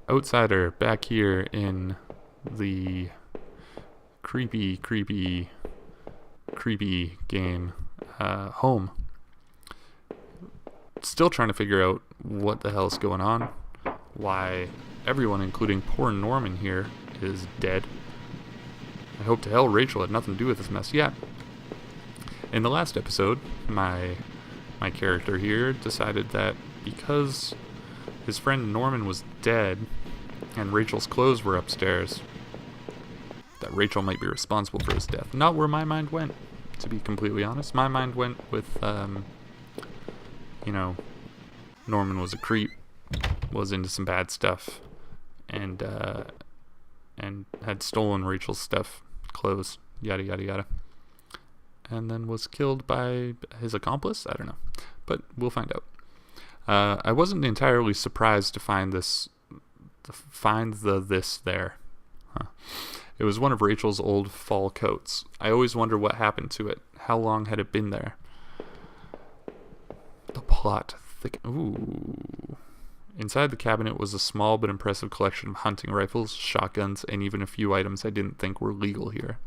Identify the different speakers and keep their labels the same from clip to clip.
Speaker 1: Outsider back here in the creepy, creepy, creepy game home. Still trying to figure out what the hell's going on. Why everyone, including poor Norman here, is dead. I hope to hell Rachel had nothing to do with this mess yet. In the last episode, my character here decided that because his friend Norman was dead and Rachel's clothes were upstairs, that Rachel might be responsible for his death. Not where my mind went, to be completely honest. My mind went with, Norman was a creep, was into some bad stuff, and had stolen Rachel's stuff, clothes, yada yada yada, and then was killed by his accomplice. I don't know, but we'll find out. I wasn't entirely surprised to find this there. Huh. It was one of Rachel's old fall coats. I always wonder what happened to it. How long had it been there? The plot thick. Ooh. Inside the cabinet was a small but impressive collection of hunting rifles, shotguns, and even a few items I didn't think were legal here.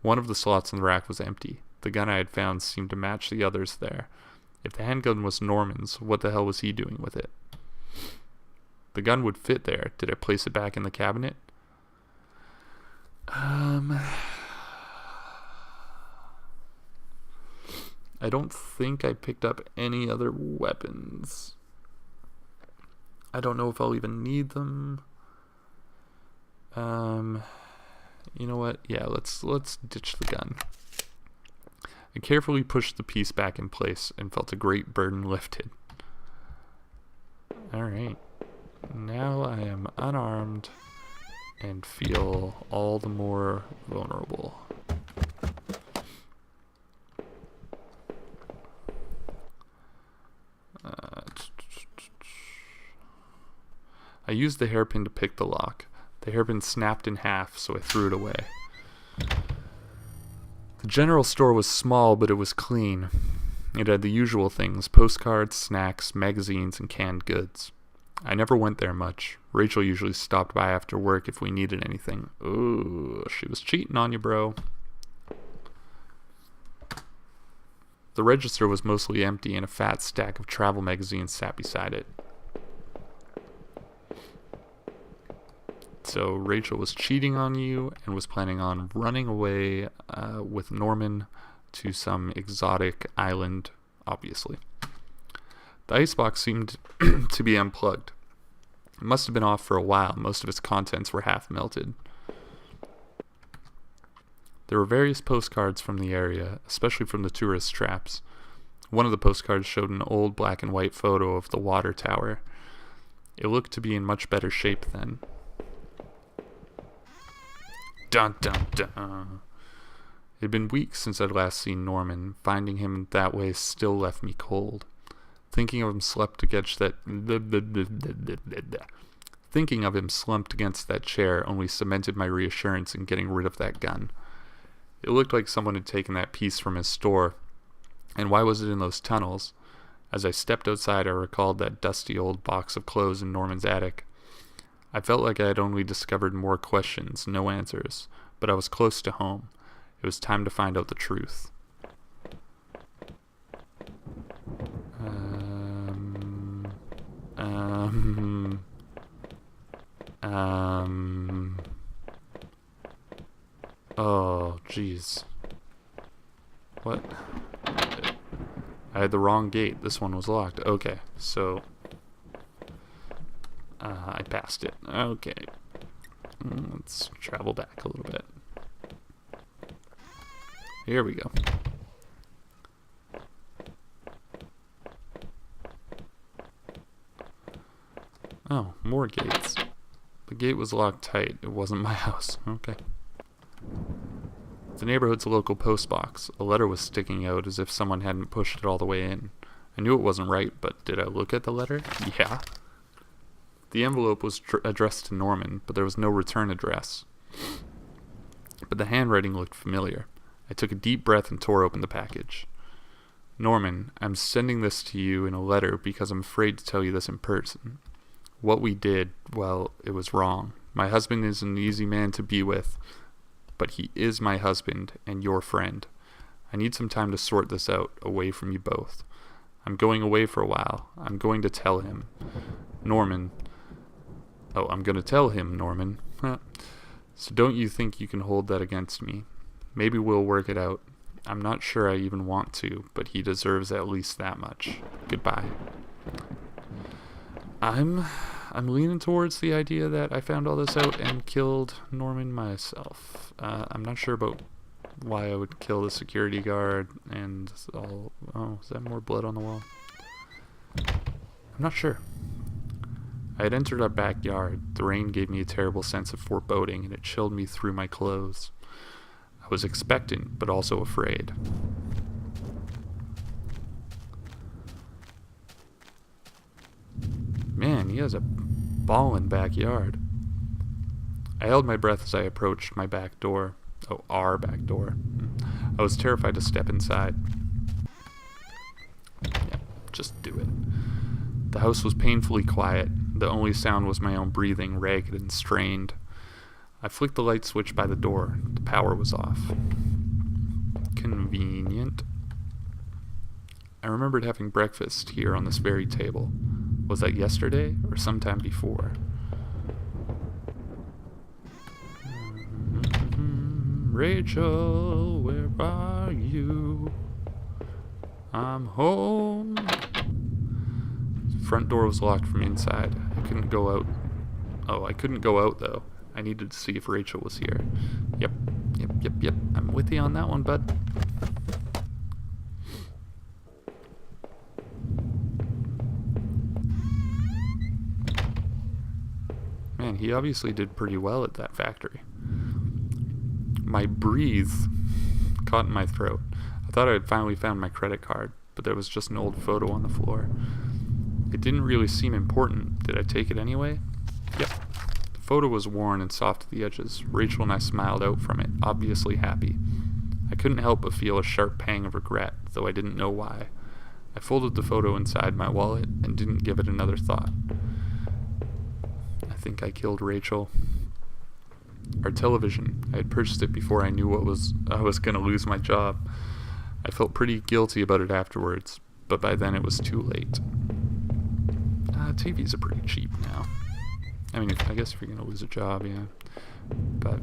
Speaker 1: One of the slots in the rack was empty. The gun I had found seemed to match the others there. If the handgun was Norman's, what the hell was he doing with it? The gun would fit there. Did I place it back in the cabinet? I don't think I picked up any other weapons. I don't know if I'll even need them. You know what? Yeah, let's ditch the gun. I carefully pushed the piece back in place and felt a great burden lifted. Alright. Now I am unarmed and feel all the more vulnerable. I used the hairpin to pick the lock. The hairpin snapped in half, so I threw it away. The general store was small, but it was clean. It had the usual things: postcards, snacks, magazines, and canned goods. I never went there much. Rachel usually stopped by after work if we needed anything. Ooh, she was cheating on you, bro. The register was mostly empty, and a fat stack of travel magazines sat beside it. So Rachel was cheating on you and was planning on running away with Norman to some exotic island, obviously. The icebox seemed to be unplugged. It must have been off for a while. Most of its contents were half melted. There were various postcards from the area, especially from the tourist traps. One of the postcards showed an old black and white photo of the water tower. It looked to be in much better shape then. Dun dun dun. It had been weeks since I'd last seen Norman. Finding him that way still left me cold. Thinking of him slumped against that chair only cemented my reassurance in getting rid of that gun. It looked like someone had taken that piece from his store. And why was it in those tunnels? As I stepped outside, I recalled that dusty old box of clothes in Norman's attic. I felt like I had only discovered more questions, no answers, but I was close to home. It was time to find out the truth. Oh, jeez. What? I had the wrong gate. This one was locked. Okay, so I passed it. Okay. Let's travel back a little bit. Here we go. Oh, more gates. The gate was locked tight. It wasn't my house. Okay. The neighborhood's local post box. A letter was sticking out as if someone hadn't pushed it all the way in. I knew it wasn't right, but did I look at the letter? Yeah. The envelope was addressed to Norman, but there was no return address. But the handwriting looked familiar. I took a deep breath and tore open the package. Norman, I'm sending this to you in a letter because I'm afraid to tell you this in person. What we did, well, it was wrong. My husband is an easy man to be with, but he is my husband and your friend. I need some time to sort this out away from you both. I'm going away for a while. I'm going to tell him. Norman. Oh, I'm going to tell him, Norman. So don't you think you can hold that against me? Maybe we'll work it out. I'm not sure I even want to, but he deserves at least that much. Goodbye. I'm leaning towards the idea that I found all this out and killed Norman myself. I'm not sure about why I would kill the security guard and all. Oh, is that more blood on the wall? I'm not sure. I had entered our backyard. The rain gave me a terrible sense of foreboding, and it chilled me through my clothes. I was expectant, but also afraid. Man, he has a ballin' backyard. I held my breath as I approached my back door. Oh, our back door. I was terrified to step inside. Yeah, just do it. The house was painfully quiet. The only sound was my own breathing, ragged and strained. I flicked the light switch by the door. The power was off. Convenient. I remembered having breakfast here on this very table. Was that yesterday or sometime before? Rachel, where are you? I'm home. The front door was locked from inside. I couldn't go out. Oh, I couldn't go out though. I needed to see if Rachel was here. Yep. I'm with you on that one, bud. Man, he obviously did pretty well at that factory. My breathe caught in my throat. I thought I had finally found my credit card, but there was just an old photo on the floor. It didn't really seem important. Did I take it anyway? Yep. The photo was worn and soft at the edges. Rachel and I smiled out from it, obviously happy. I couldn't help but feel a sharp pang of regret, though I didn't know why. I folded the photo inside my wallet and didn't give it another thought. I think I killed Rachel. Our television. I had purchased it before I knew I was going to lose my job. I felt pretty guilty about it afterwards, but by then it was too late. TVs are pretty cheap now. I mean, I guess if you're going to lose a job, yeah. But,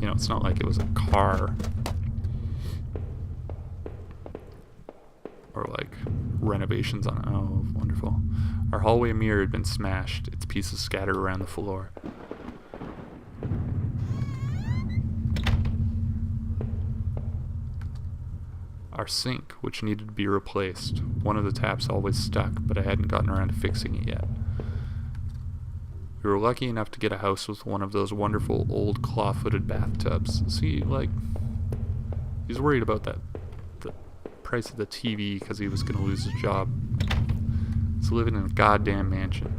Speaker 1: it's not like it was a car. Or like renovations on it. Oh, wonderful. Our hallway mirror had been smashed, its pieces scattered around the floor. Our sink, which needed to be replaced. One of the taps always stuck, but I hadn't gotten around to fixing it yet. We were lucky enough to get a house with one of those wonderful old claw-footed bathtubs. See, he's worried about the price of the TV because he was going to lose his job. He's living in a goddamn mansion.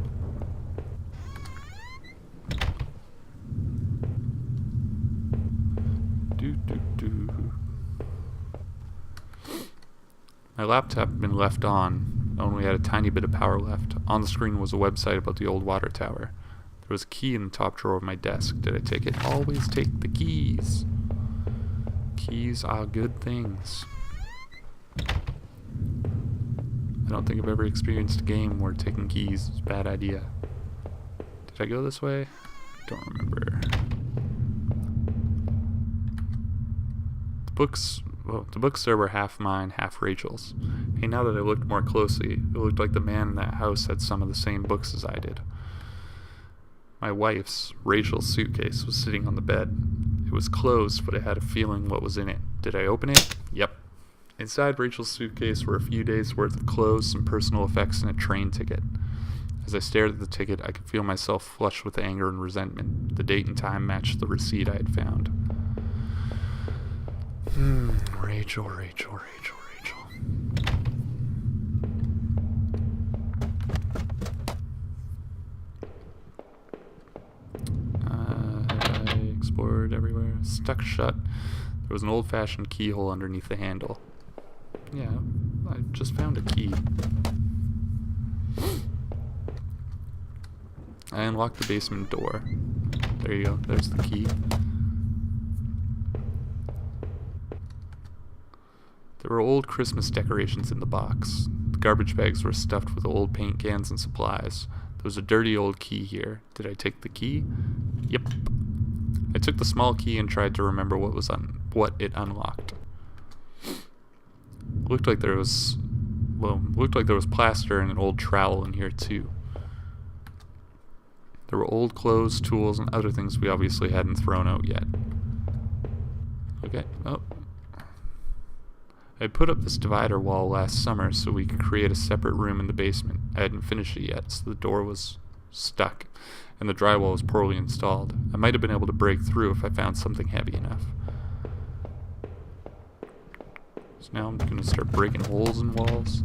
Speaker 1: My laptop had been left on, only had a tiny bit of power left. On the screen was a website about the old water tower. There was a key in the top drawer of my desk. Did I take it? Always take the keys. Keys are good things. I don't think I've ever experienced a game where taking keys is a bad idea. Did I go this way? Don't remember. The books there were half mine, half Rachel's. Hey, now that I looked more closely, it looked like the man in that house had some of the same books as I did. My wife's, Rachel's suitcase was sitting on the bed. It was closed, but I had a feeling what was in it. Did I open it? Yep. Inside Rachel's suitcase were a few days' worth of clothes, some personal effects, and a train ticket. As I stared at the ticket, I could feel myself flush with anger and resentment. The date and time matched the receipt I had found. Rachel. I explored everywhere. Stuck shut. There was an old-fashioned keyhole underneath the handle. Yeah, I just found a key. I unlocked the basement door. There you go. There's the key. There were old Christmas decorations in the box. The garbage bags were stuffed with old paint cans and supplies. There was a dirty old key here. Did I take the key? Yep. I took the small key and tried to remember what it unlocked. Looked like there was plaster and an old trowel in here too. There were old clothes, tools, and other things we obviously hadn't thrown out yet. Okay. Oh. I put up this divider wall last summer so we could create a separate room in the basement. I hadn't finished it yet, so the door was stuck, and the drywall was poorly installed. I might have been able to break through if I found something heavy enough. So now I'm going to start breaking holes in walls.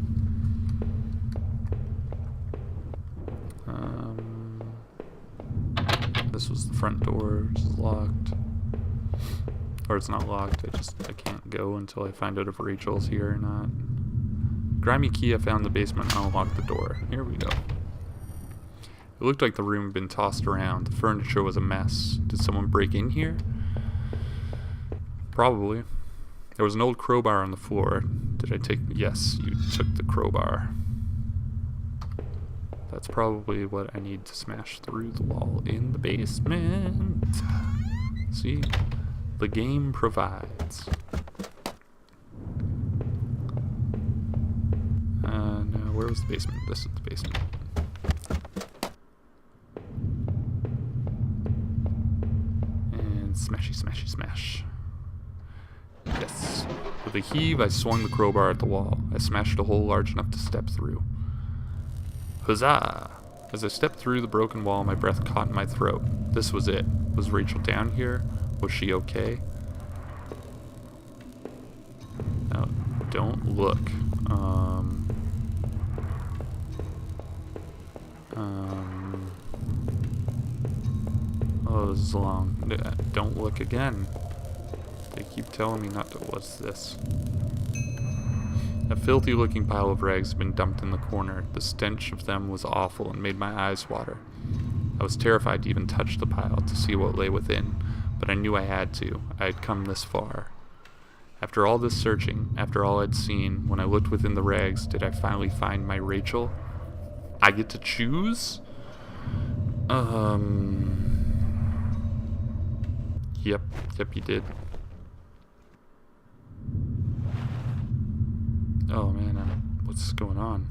Speaker 1: This was the front door, which is locked. Or it's not locked, I can't go until I find out if Rachel's here or not. Grimy key I found in the basement and unlocked the door. Here we go. It looked like the room had been tossed around. The furniture was a mess. Did someone break in here? Probably. There was an old crowbar on the floor. Did I take... Yes, you took the crowbar. That's probably what I need to smash through the wall in the basement. See? The game provides. No, where was the basement? This is the basement. And smashy, smashy, smash. Yes. With a heave, I swung the crowbar at the wall. I smashed a hole large enough to step through. Huzzah! As I stepped through the broken wall, my breath caught in my throat. This was it. Was Rachel down here? Was she okay? Now, don't look. Oh, this is long. Don't look again. They keep telling me not to. What's this? A filthy looking pile of rags had been dumped in the corner. The stench of them was awful and made my eyes water. I was terrified to even touch the pile to see what lay within, but I knew I had to. I had come this far. After all this searching, after all I'd seen, when I looked within the rags, did I finally find my Rachel? I get to choose? Yep, you did. Oh man, what's going on?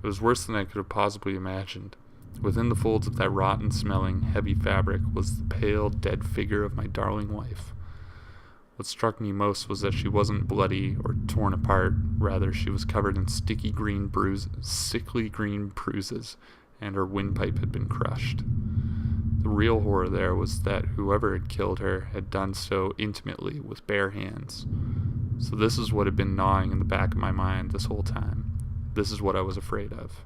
Speaker 1: It was worse than I could have possibly imagined. Within the folds of that rotten smelling, heavy fabric was the pale, dead figure of my darling wife. What struck me most was that she wasn't bloody or torn apart. Rather, she was covered in sickly green bruises, and her windpipe had been crushed. The real horror there was that whoever had killed her had done so intimately with bare hands. So this is what had been gnawing in the back of my mind this whole time. This is what I was afraid of.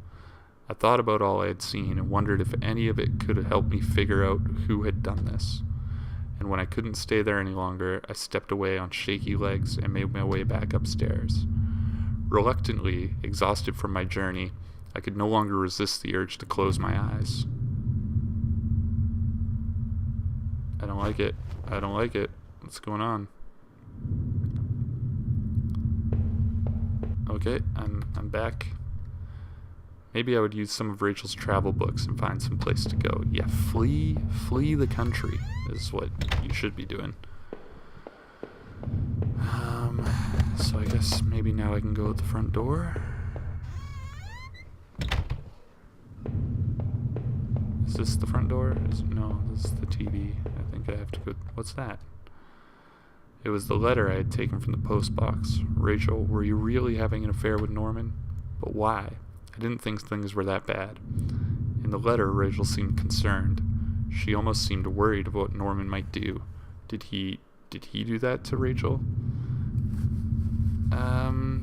Speaker 1: I thought about all I had seen and wondered if any of it could help me figure out who had done this. And when I couldn't stay there any longer, I stepped away on shaky legs and made my way back upstairs. Reluctantly, exhausted from my journey, I could no longer resist the urge to close my eyes. I don't like it. I don't like it. What's going on? Okay, I'm back. Maybe I would use some of Rachel's travel books and find some place to go. Yeah, flee the country is what you should be doing. So I guess maybe now I can go at the front door. Is this the front door? No, this is the TV. I think I have to go. What's that? It was the letter I had taken from the post box. Rachel, were you really having an affair with Norman? But why? I didn't think things were that bad. In the letter, Rachel seemed concerned. She almost seemed worried of what Norman might do. Did he do that to Rachel?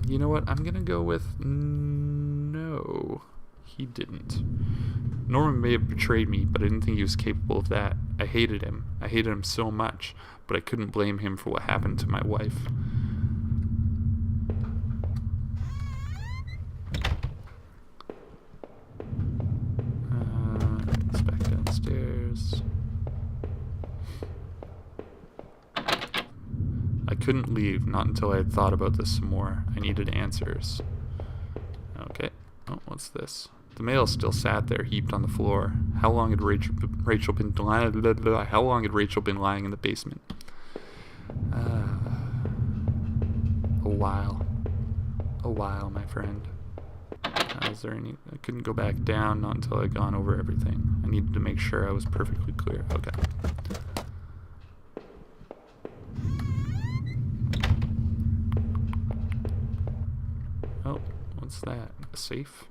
Speaker 1: You know what? I'm gonna go with no. He didn't. Norman may have betrayed me, but I didn't think he was capable of that. I hated him. I hated him so much, but I couldn't blame him for what happened to my wife. Inspect couldn't leave, not until I had thought about this some more. I needed answers. Okay. Oh, what's this? The mail still sat there, heaped on the floor. How long had Rachel been lying in the basement? A while. A while, my friend. Is there any? I couldn't go back down, not until I'd gone over everything. I needed to make sure I was perfectly clear. Okay. Oh, what's that? A safe?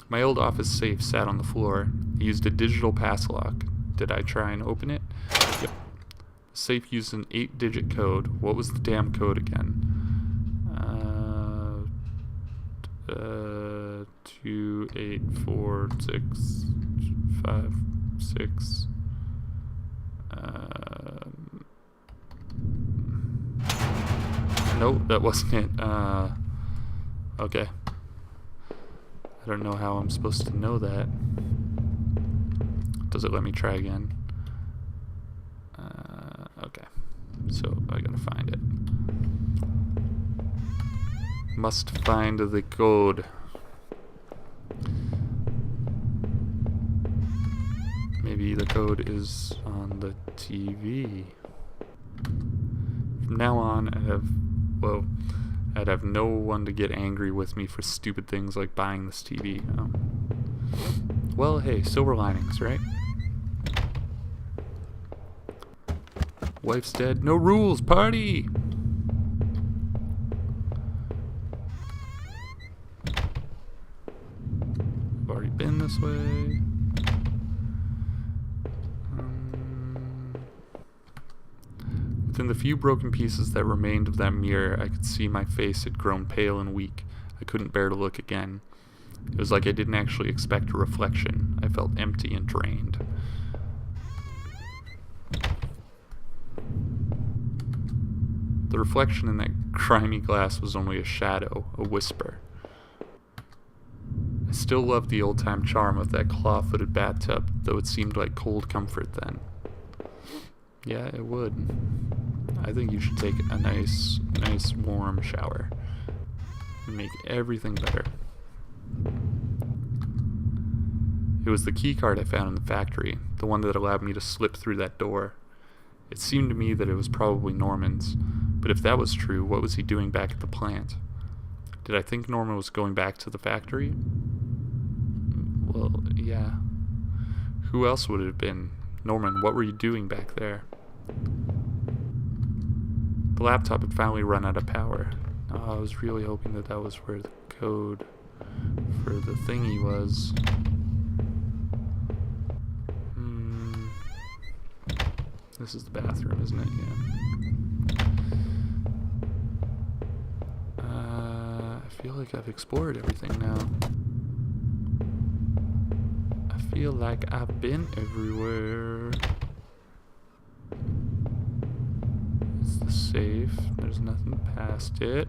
Speaker 1: My old office safe sat on the floor. I used a digital pass lock. Did I try and open it? Yep. The safe used an 8-digit code. What was the damn code again? 284656. Nope, that wasn't it. Okay. I don't know how I'm supposed to know that. Does it let me try again? Okay. So I gotta find it. Must find the code. Maybe the code is on the TV. From now on, I'd have no one to get angry with me for stupid things like buying this TV. Oh. Well, hey, silver linings, right? Wife's dead. No rules, party! I've already been this way. Within the few broken pieces that remained of that mirror, I could see my face had grown pale and weak. I couldn't bear to look again. It was like I didn't actually expect a reflection. I felt empty and drained. The reflection in that grimy glass was only a shadow, a whisper. I still loved the old-time charm of that claw-footed bathtub, though it seemed like cold comfort then. Yeah, it would. I think you should take a nice warm shower and make everything better. It was the key card I found in the factory, the one that allowed me to slip through that door. It seemed to me that it was probably Norman's, but if that was true, what was he doing back at the plant? Did I think Norman was going back to the factory? Well, yeah. Who else would it have been? Norman, what were you doing back there? The laptop had finally run out of power. I was really hoping that was where the code for the thingy was. This is the bathroom, isn't it? Yeah. I feel like I've explored everything now. I feel like I've been everywhere. It's the safe. There's nothing past it.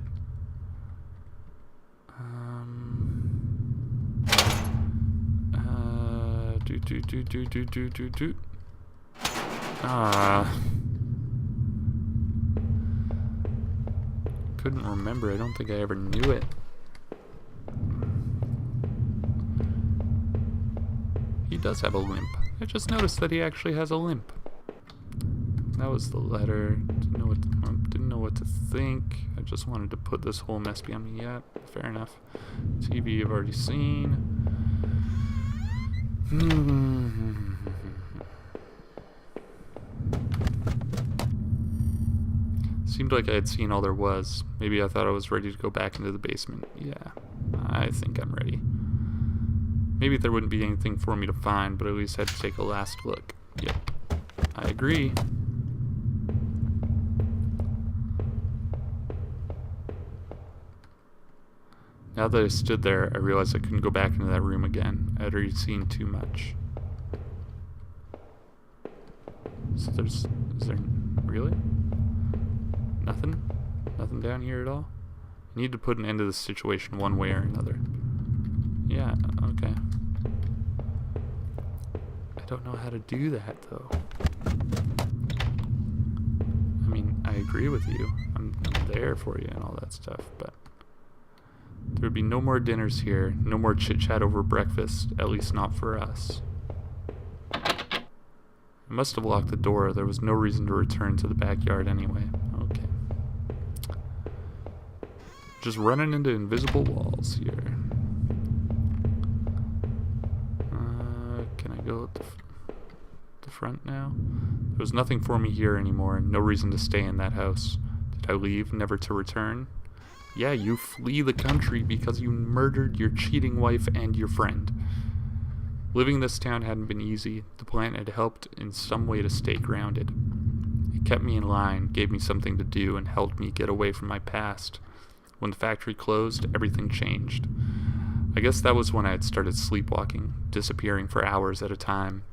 Speaker 1: Couldn't remember. I don't think I ever knew it. He does have a limp. I just noticed that he actually has a limp. That was the letter. Didn't know what to think. I just wanted to put this whole mess behind me. Yeah, fair enough. TV I've already seen. Seemed like I had seen all there was. Maybe I thought I was ready to go back into the basement. Yeah, I think I'm ready. Maybe there wouldn't be anything for me to find, but at least I had to take a last look. Yep, I agree. Now that I stood there, I realized I couldn't go back into that room again. I had already seen too much. So is there really? Nothing? Nothing down here at all? I need to put an end to this situation one way or another. Yeah, okay. I don't know how to do that, though. I mean, I agree with you. I'm there for you and all that stuff, but there would be no more dinners here, no more chit-chat over breakfast, at least not for us. I must have locked the door. There was no reason to return to the backyard anyway. Okay. Just running into invisible walls here. Can I go at the front now? There was nothing for me here anymore, and no reason to stay in that house. Did I leave, never to return? Yeah, you flee the country because you murdered your cheating wife and your friend. Living in this town hadn't been easy. The plant had helped in some way to stay grounded. It kept me in line, gave me something to do, and helped me get away from my past. When the factory closed, everything changed. I guess that was when I had started sleepwalking, disappearing for hours at a time.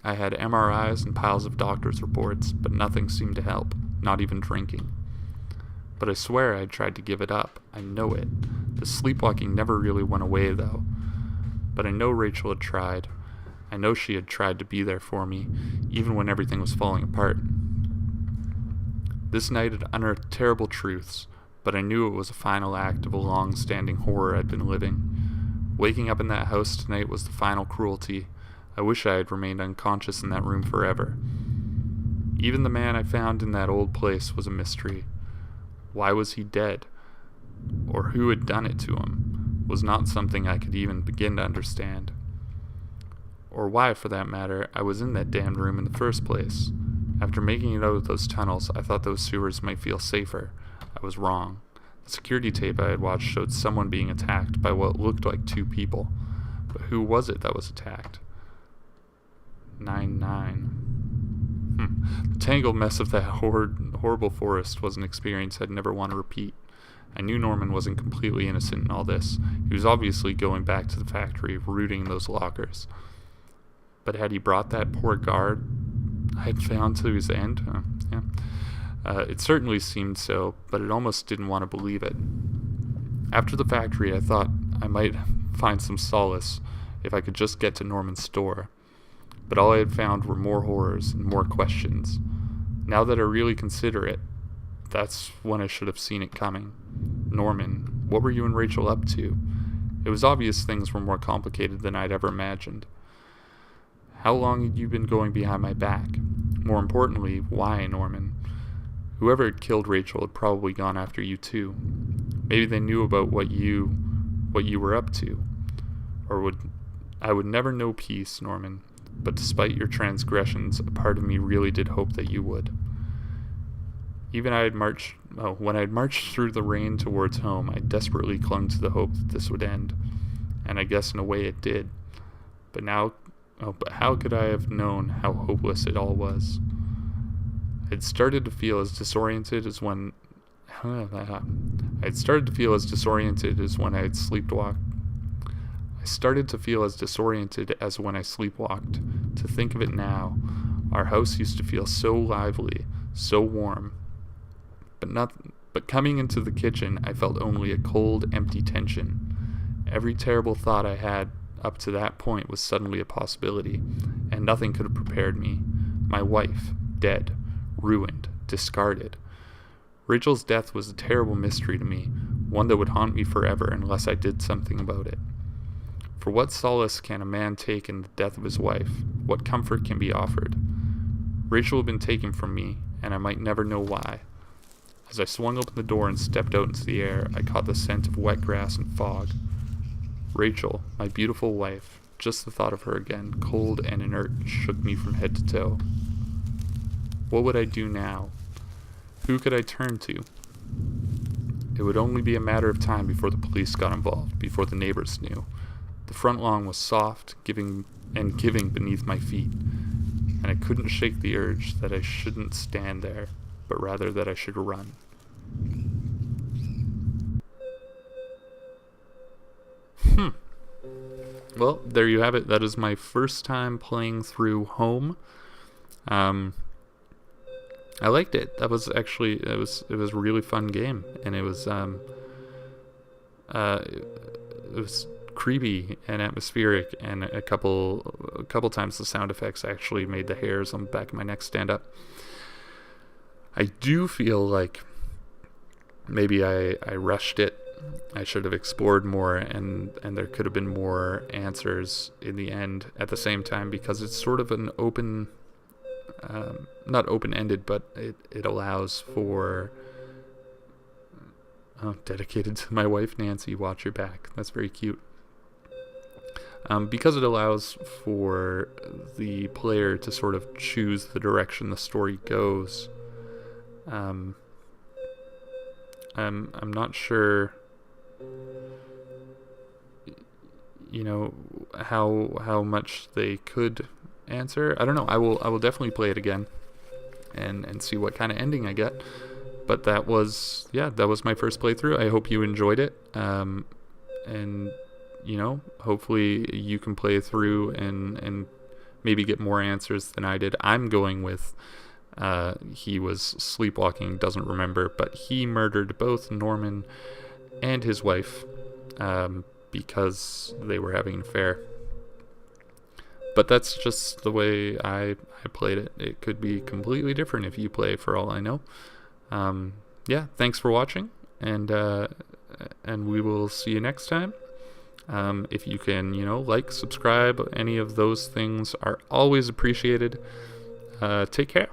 Speaker 1: I had MRIs and piles of doctor's reports, but nothing seemed to help, not even drinking. But I swear I had tried to give it up. I know it. The sleepwalking never really went away, though. But I know Rachel had tried. I know she had tried to be there for me, even when everything was falling apart. This night had unearthed terrible truths, but I knew it was a final act of a long-standing horror I'd been living. Waking up in that house tonight was the final cruelty. I wish I had remained unconscious in that room forever. Even the man I found in that old place was a mystery. Why was he dead? Or who had done it to him? Was not something I could even begin to understand. Or why, for that matter, I was in that damned room in the first place. After making it out of those tunnels, I thought those sewers might feel safer. I was wrong. The security tape I had watched showed someone being attacked by what looked like two people. But who was it that was attacked? 9-9. The tangled mess of that horrible forest was an experience I'd never want to repeat. I knew Norman wasn't completely innocent in all this. He was obviously going back to the factory, rooting in those lockers. But had he brought that poor guard I had found to his end? Yeah. It certainly seemed so, but it almost didn't want to believe it. After the factory, I thought I might find some solace if I could just get to Norman's store. But all I had found were more horrors and more questions. Now that I really consider it, that's when I should have seen it coming. Norman, what were you and Rachel up to? It was obvious things were more complicated than I'd ever imagined. How long had you been going behind my back? More importantly, why, Norman? Whoever had killed Rachel had probably gone after you too. Maybe they knew about what you were up to. I would never know peace, Norman, but despite your transgressions, a part of me really did hope that you would. When I had marched through the rain towards home, I desperately clung to the hope that this would end. And I guess in a way it did. But how could I have known how hopeless it all was? I'd started to feel as disoriented as when I had sleepwalked. I started to feel as disoriented as when I sleepwalked. To think of it now, our house used to feel so lively, so warm. But coming into the kitchen, I felt only a cold, empty tension. Every terrible thought I had up to that point was suddenly a possibility, and nothing could have prepared me. My wife, dead, ruined, discarded. Rachel's death was a terrible mystery to me, one that would haunt me forever unless I did something about it. For what solace can a man take in the death of his wife? What comfort can be offered? Rachel had been taken from me, and I might never know why. As I swung open the door and stepped out into the air, I caught the scent of wet grass and fog. Rachel, my beautiful wife, just the thought of her again, cold and inert, shook me from head to toe. What would I do now? Who could I turn to? It would only be a matter of time before the police got involved, before the neighbors knew. The front lawn was soft, giving beneath my feet, and I couldn't shake the urge that I shouldn't stand there, but rather that I should run. Well, there you have it. That is my first time playing through Home. I liked it. That was actually it was a really fun game, and it was creepy and atmospheric, and a couple times the sound effects actually made the hairs on the back of my neck stand up. I do feel like maybe I rushed it. I should have explored more, and there could have been more answers in the end at the same time, because it's sort of an open, not open-ended, but it allows for, dedicated to my wife Nancy, watch your back. That's very cute. Because it allows for the player to sort of choose the direction the story goes. I'm not sure, how much they could answer. I don't know. I will definitely play it again and see what kind of ending I get. But that was my first playthrough. I hope you enjoyed it. And hopefully you can play through and maybe get more answers than I did. I'm going with he was sleepwalking, doesn't remember, but he murdered both Norman and his wife because they were having an affair. But that's just the way I played it. It could be completely different if you play, for all I know. Thanks for watching, and we will see you next time. If you can, like, subscribe, any of those things are always appreciated. Take care.